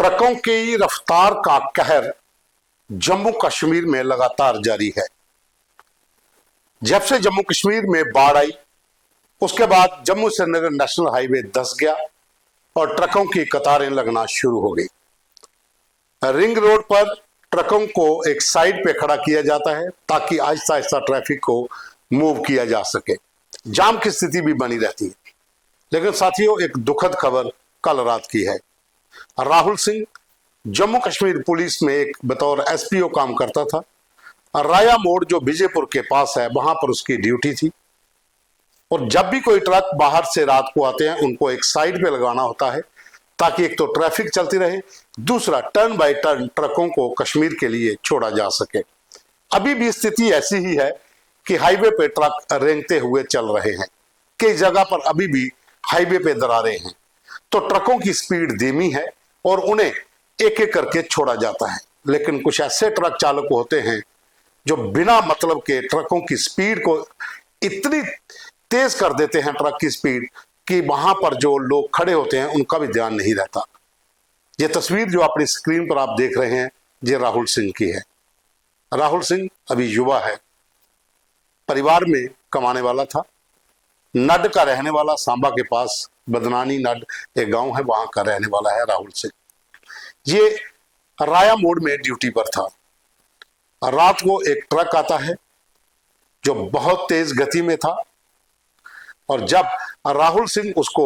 ट्रकों की रफ्तार का कहर जम्मू कश्मीर में लगातार जारी है। जब से जम्मू कश्मीर में बाढ़ आई, उसके बाद जम्मू श्रीनगर नेशनल हाईवे धंस गया और ट्रकों की कतारें लगना शुरू हो गई। रिंग रोड पर ट्रकों को एक साइड पे खड़ा किया जाता है ताकि आहिस्ता आहिस्ता ट्रैफिक को मूव किया जा सके। जाम की स्थिति भी बनी रहती है। लेकिन साथियों, एक दुखद खबर कल रात की है। राहुल सिंह जम्मू कश्मीर पुलिस में एक बतौर एसपीओ काम करता था। राया मोड़ जो विजयपुर के पास है, वहां पर उसकी ड्यूटी थी। और जब भी कोई ट्रक बाहर से रात को आते हैं, उनको एक साइड पे लगाना होता है ताकि एक तो ट्रैफिक चलती रहे, दूसरा टर्न बाय टर्न ट्रकों को कश्मीर के लिए छोड़ा जा सके। अभी भी स्थिति ऐसी ही है कि हाईवे पे ट्रक रेंगते हुए चल रहे हैं। कई जगह पर अभी भी हाईवे पे दरारें हैं, तो ट्रकों की स्पीड धीमी है और उन्हें एक एक करके छोड़ा जाता है। लेकिन कुछ ऐसे ट्रक चालक होते हैं जो बिना मतलब के ट्रकों की स्पीड को इतनी तेज कर देते हैं, ट्रक की स्पीड, कि वहां पर जो लोग खड़े होते हैं उनका भी ध्यान नहीं रहता। ये तस्वीर जो अपनी स्क्रीन पर आप देख रहे हैं, ये राहुल सिंह की है। राहुल सिंह अभी युवा है, परिवार में कमाने वाला था, नड का रहने वाला, सांबा के पास बदनानी नड एक गांव है, वहां का रहने वाला है राहुल सिंह। ये राया मोड़ में ड्यूटी पर था। रात को एक ट्रक आता है जो बहुत तेज गति में था, और जब राहुल सिंह उसको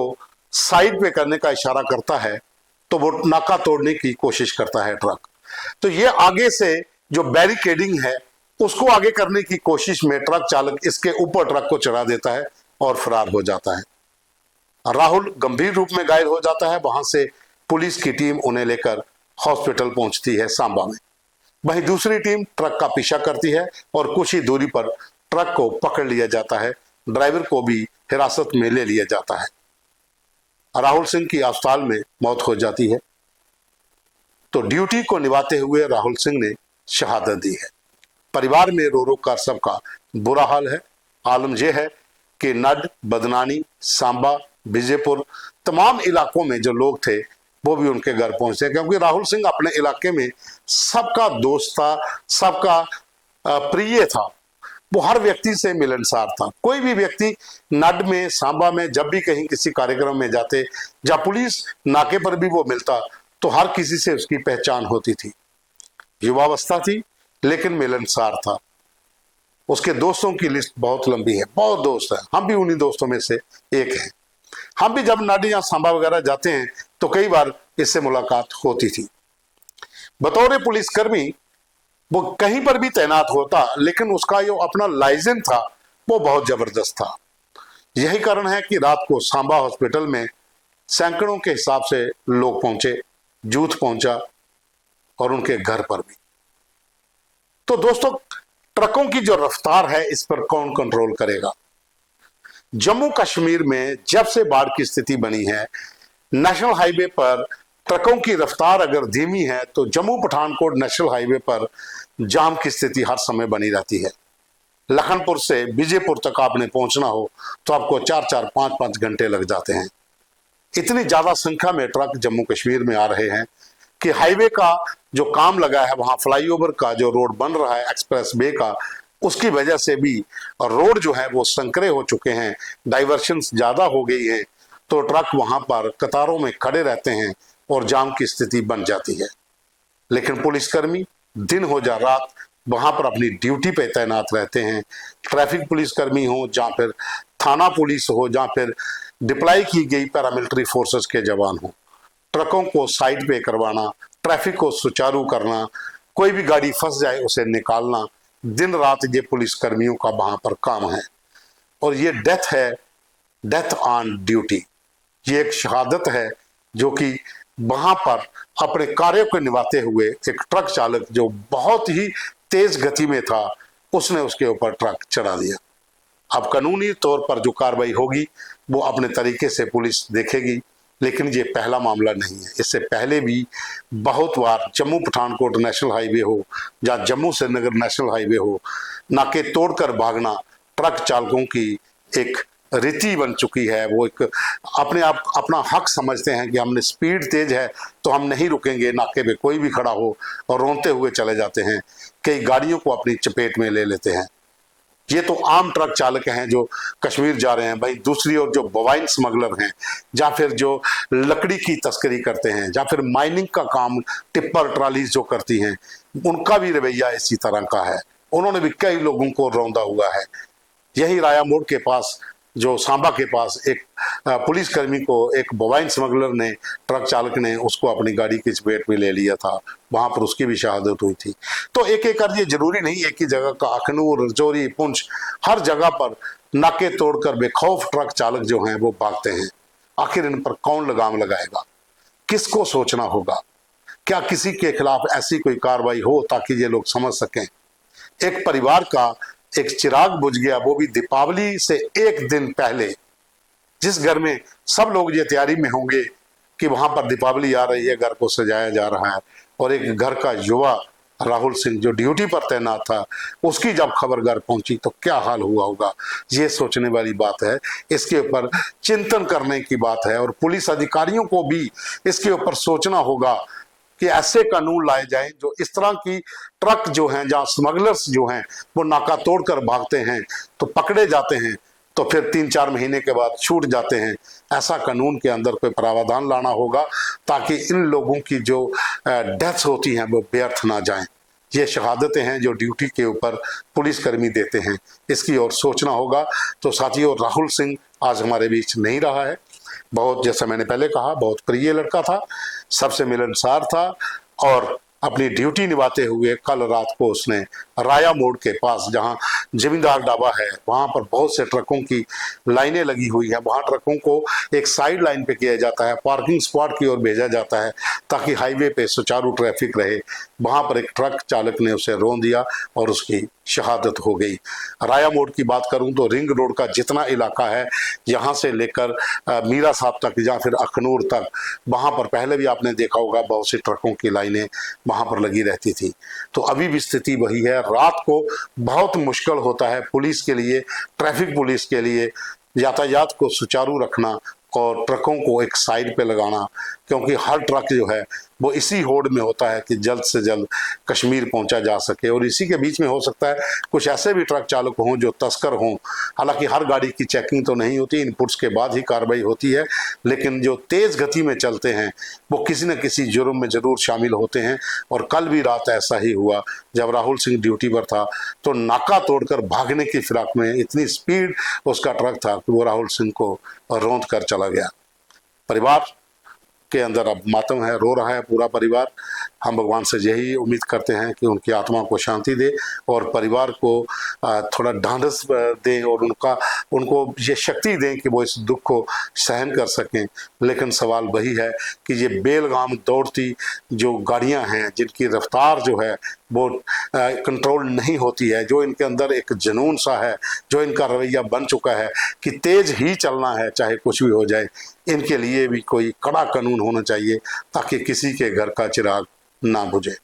साइड पे करने का इशारा करता है तो वो नाका तोड़ने की कोशिश करता है ट्रक। तो ये आगे से जो बैरिकेडिंग है उसको आगे करने की कोशिश में ट्रक चालक इसके ऊपर ट्रक को चढ़ा देता है और फरार हो जाता है। राहुल गंभीर रूप में घायल हो जाता है। वहां से पुलिस की टीम उन्हें लेकर हॉस्पिटल पहुंचती है सांबा में। वहीं दूसरी टीम ट्रक का पीछा करती है और कुछ ही दूरी पर ट्रक को पकड़ लिया जाता है। ड्राइवर को भी हिरासत में ले लिया जाता है। राहुल सिंह की अस्पताल में मौत हो जाती है। तो ड्यूटी को निभाते हुए राहुल सिंह ने शहादत दी है। परिवार में रो रो कर सबका बुरा हाल है। आलम यह है कि नड, बदनानी, सांबा, विजयपुर तमाम इलाकों में जो लोग थे वो भी उनके घर पहुंचे, क्योंकि राहुल सिंह अपने इलाके में सबका दोस्त था, सबका प्रिय था। वो हर व्यक्ति से मिलनसार था। कोई भी व्यक्ति नड में, सांबा में जब भी कहीं किसी कार्यक्रम में जाते, जब पुलिस नाके पर भी वो मिलता, तो हर किसी से उसकी पहचान होती थी। युवावस्था थी लेकिन मिलनसार था। उसके दोस्तों की लिस्ट बहुत लंबी है, बहुत दोस्त है। हम भी उन्हीं दोस्तों में से एक हैं। हम भी जब नड या सांबा वगैरह जाते हैं तो कई बार इससे मुलाकात होती थी। बतौर पुलिसकर्मी वो कहीं पर भी तैनात होता, लेकिन उसका जो अपना लाइसेंस था वो बहुत जबरदस्त था। यही कारण है कि रात को सांबा हॉस्पिटल में सैकड़ों के हिसाब से लोग पहुंचे, जूथ पहुंचा और उनके घर पर भी। तो दोस्तों, ट्रकों की जो रफ्तार है इस पर कौन कंट्रोल करेगा? जम्मू कश्मीर में जब से बाढ़ की स्थिति बनी है, नेशनल हाईवे पर ट्रकों की रफ्तार अगर धीमी है तो जम्मू पठानकोट नेशनल हाईवे पर जाम की स्थिति हर समय बनी रहती है। लखनपुर से विजयपुर तक आपने पहुंचना हो तो आपको 4-4, 5-5 घंटे लग जाते हैं। इतनी ज्यादा संख्या में ट्रक जम्मू कश्मीर में आ रहे हैं कि हाईवे का जो काम लगा है, वहां फ्लाईओवर का जो रोड बन रहा है, एक्सप्रेस वे का, उसकी वजह से भी रोड जो है वो संकरे हो चुके हैं, डाइवर्शंस ज्यादा हो गई है। तो ट्रक वहां पर कतारों में खड़े रहते हैं और जाम की स्थिति बन जाती है। लेकिन पुलिसकर्मी दिन हो या रात वहां पर अपनी ड्यूटी पे तैनात रहते हैं। ट्रैफिक पुलिसकर्मी हो, जहां फिर थाना पुलिस हो, जहां फिर डिप्लाई की गई पैरामिलिट्री फोर्सेस के जवान हो, ट्रकों को साइड पे करवाना, ट्रैफिक को सुचारू करना, कोई भी गाड़ी फंस जाए उसे निकालना, दिन रात ये पुलिसकर्मियों का वहां पर काम है। और ये डेथ है, डेथ ऑन ड्यूटी। ये एक शहादत है जो कि वहां पर अपने कार्य को निभाते हुए एक ट्रक चालक जो बहुत ही तेज गति में था, उसने उसके ऊपर ट्रक चढ़ा दिया। अब कानूनी तौर पर जो कार्रवाई होगी वो अपने तरीके से पुलिस देखेगी, लेकिन ये पहला मामला नहीं है। इससे पहले भी बहुत बार जम्मू पठानकोट नेशनल हाईवे हो या जम्मू श्रीनगर नेशनल हाईवे हो, नाके तोड़कर भागना ट्रक चालकों की एक रीति बन चुकी है। वो एक अपने आप अपना हक समझते हैं कि हमने स्पीड तेज है तो हम नहीं रुकेंगे, नाके पे कोई भी खड़ा हो, और रोते हुए चले जाते हैं। कई गाड़ियों को अपनी चपेट में ले लेते हैं। ये तो आम ट्रक चालक हैं जो कश्मीर जा रहे हैं। भाई दूसरी ओर जो बवाइन स्मगलर हैं, या फिर जो लकड़ी की तस्करी करते हैं, या फिर माइनिंग का काम टिप्पर ट्रालीज जो करती हैं, उनका भी रवैया इसी तरह का है। उन्होंने भी कई लोगों को रौंदा हुआ है। यही राया मोड़ के पास, जो सांबा के पास, एक पुलिसकर्मी को एक बवाइन स्मगलर ने, ट्रक चालक ने उसको अपनी गाड़ी की चपेट में ले लिया था। वहां पर उसकी भी शहादत हुई थी। तो एक एक कर, ये जरूरी नहीं एक ही जगह का, अखनूर, रजौरी, पुंछ, हर जगह पर नाके तोड़कर बेखौफ ट्रक चालक जो हैं वो भागते हैं। आखिर इन पर कौन लगाम लगाएगा? किसको सोचना होगा? क्या किसी के खिलाफ ऐसी कोई कार्रवाई हो ताकि ये लोग समझ सकें? एक परिवार का एक चिराग बुझ गया, वो भी दीपावली से एक दिन पहले। जिस घर में सब लोग ये तैयारी में होंगे कि वहां पर दीपावली आ रही है, घर को सजाया जा रहा है, और एक घर का युवा राहुल सिंह जो ड्यूटी पर तैनात था, उसकी जब खबर घर पहुंची तो क्या हाल हुआ होगा? ये सोचने वाली बात है। इसके ऊपर चिंतन करने की बात है, और पुलिस अधिकारियों को भी इसके ऊपर सोचना होगा कि ऐसे कानून लाए जाएं जो इस तरह की ट्रक जो हैं, जहां स्मगलर्स जो हैं वो नाका तोड़कर भागते हैं तो पकड़े जाते हैं, तो फिर 3-4 महीने के बाद छूट जाते हैं। ऐसा कानून के अंदर कोई प्रावधान लाना होगा ताकि इन लोगों की जो डेथ्स होती हैं वो व्यर्थ ना जाएं। ये शहादतें हैं जो ड्यूटी के ऊपर पुलिसकर्मी देते हैं, इसकी ओर सोचना होगा। तो साथियों, राहुल सिंह आज हमारे बीच नहीं रहा है। बहुत, जैसा मैंने पहले कहा, बहुत प्रिय लड़का था, सबसे मिलनसार था, और अपनी ड्यूटी निभाते हुए कल रात को उसने राया मोड़ के पास, जहां जमींदार ढाबा है, वहां पर बहुत से ट्रकों की लाइनें लगी हुई है, वहां ट्रकों को एक साइड लाइन पे किया जाता है, पार्किंग स्पॉट की ओर भेजा जाता है ताकि हाईवे पे सुचारू ट्रैफिक रहे। वहां पर एक ट्रक चालक ने उसे रौंद दिया और उसकी शहादत हो गई। राया मोड़ की बात करूं तो रिंग रोड का जितना इलाका है, यहाँ से लेकर मीरा साहब तक या फिर अखनूर तक, वहां पर पहले भी आपने देखा होगा बहुत सी ट्रकों की लाइनें वहां पर लगी रहती थी। तो अभी भी स्थिति वही है। रात को बहुत मुश्किल होता है पुलिस के लिए, ट्रैफिक पुलिस के लिए, यातायात को सुचारू रखना और ट्रकों को एक साइड पे लगाना, क्योंकि हर ट्रक जो है वो इसी होड़ में होता है कि जल्द से जल्द कश्मीर पहुंचा जा सके। और इसी के बीच में हो सकता है कुछ ऐसे भी ट्रक चालक हों जो तस्कर हों। हालांकि हर गाड़ी की चेकिंग तो नहीं होती, इनपुट्स के बाद ही कार्रवाई होती है, लेकिन जो तेज गति में चलते हैं वो किसी न किसी जुर्म में जरूर शामिल होते हैं। और कल भी रात ऐसा ही हुआ, जब राहुल सिंह ड्यूटी पर था तो नाका तोड़कर भागने की फिराक में इतनी स्पीड उसका ट्रक था कि वो राहुल सिंह को रौंद कर चला गया। परिवार के अंदर अब मातम है, रो रहा है पूरा परिवार। हम भगवान से यही उम्मीद करते हैं कि उनकी आत्मा को शांति दे और परिवार को थोड़ा ढांढस दें और उनको ये शक्ति दें कि वो इस दुख को सहन कर सकें। लेकिन सवाल वही है कि ये बेलगाम दौड़ती जो गाड़ियां हैं, जिनकी रफ्तार जो है वो कंट्रोल नहीं होती है, जो इनके अंदर एक जुनून सा है, जो इनका रवैया बन चुका है कि तेज ही चलना है चाहे कुछ भी हो जाए, इनके लिए भी कोई कड़ा कानून होना चाहिए ताकि किसी के घर का चिराग ना बुझे।